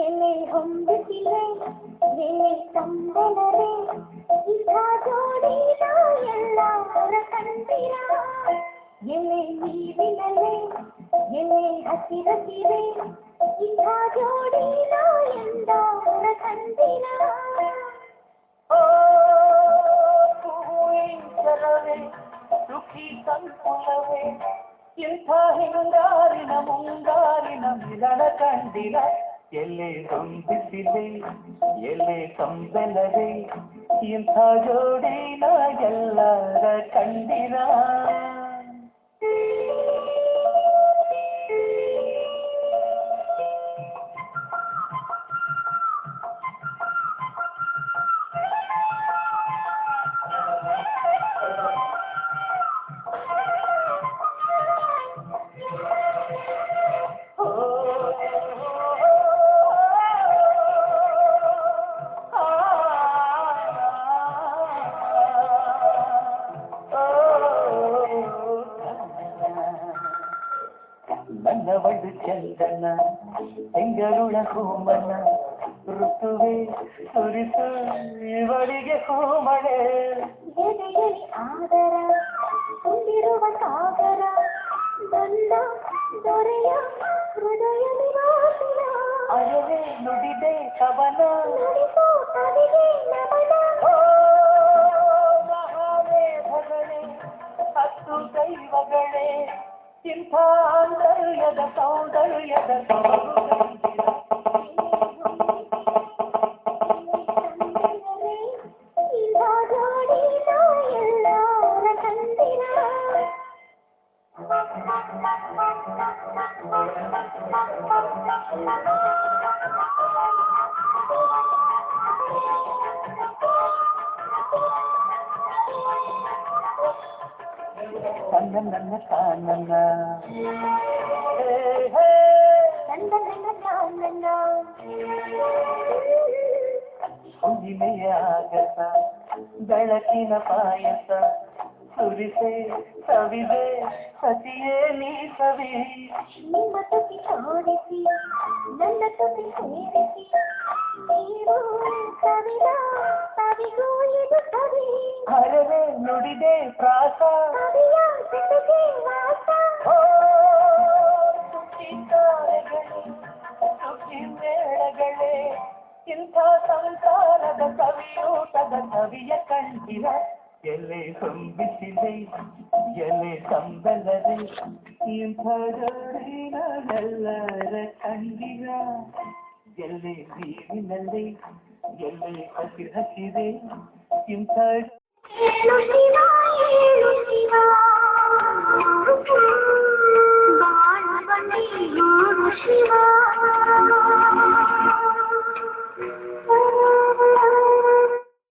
ಎಲೆ ಹೊಂದಿಸಿಲೆ ಎಲೆ ತಂದೆನರೆ ಇಥ ಜೋಡಿನ ಎಲ್ಲರ ಕಂದಿರ ಎಲೆ ನೀರಿನಲೆ ಎಲೆ ಹಸಿರಸಿರೆ ಇಥ ಜೋಡಿನ ಎಲ್ಲರ ಕಂದಿರ ಹೂವಿಂಚಲವೇ ಸುಖಿ ಸಂಕುಲವೇ ಇಂಥ ಹಿಂಗಾರಿನ ಮುಂಗಾರಿನ ಮಿಲನ ಕಂಡಿರ ಎಲೆ ಹೊಂದಿಸಿದೆ ಎಲೆ ಕಂಬೆಲರೆ ಇಂಥ ಜೋಡಿನ ಎಲ್ಲರ ಕಂಡಿರ ನನ್ನವಳು ಚಂದನ ಹೆಂಗರುಳ ಹೂಮನ ಋತುವೆ ಸುರಿಸು ಇವಳಿಗೆ ಹೂಮಳೆ ಎದೆಯಲ್ಲಿ ಆದರ ತುಂಬಿರುವ ಸಾಗರ ಬಂದ ದೊರೆಯ ಹೃದಯ ನಿವಾಸಿನ ಅರವೇ ನುಡಿದೆ ಕವನ ನುಡಿಸೋ ಕವಿಗೆ ನಮನ ಮಹಾಮೇಧಗಳೇ ಹತ್ತು ದೈವಗಳೇ ಇಂಥ ಆಂತರ್ಯದ ಸೌಂದರ್ಯದ ನನ್ನ ಕಾನನ ಹುಣ್ಣಿಮೆಯ ಆಗಸ ಬೆಳಕಿನ ಪಾಯಸ ಸುರಿಸೆ ಸವಿದೆ ಸತಿಯೇ ನೀ ಸವಿ ನಿಮ್ಮ ತುಟಿ ತೋರಿಸಿ ನನ್ನ ತುಟಿ ಸೇರಿಸಿ ನೀರು ಕವಿದ ಕವಿಗೂ ಇದು ಕವಿ ಹರವೆ ನುಡಿದೆ ಪ್ರಾಸ ಕವಿಯ ಜೊತೆಗೆ ವಾಸ ಸುಖಿ ತಾರೆಗಳೇ ಸುಖಿ ಮೇಳಗಳೇ ಇಂಥ ಸಂಸಾರದ ಕವಿಯೂಟದ ಕವಿಯ ಕಂಡಿರ ಎಲೆ ಹೊಂಬಿಸಿದೆ ಎಲೆ ಕಂಬಲದೆ ಇಂಥ ಜೋಡಿನ ಎಲ್ಲರ ಕಂಡಿರ ಎಲೆ ನೀರಿನಲ್ಲಿ ಎಲೆ ಹಸಿ ಹಸಿದೆ ಇಂಥ ಏಳು ಶಿವ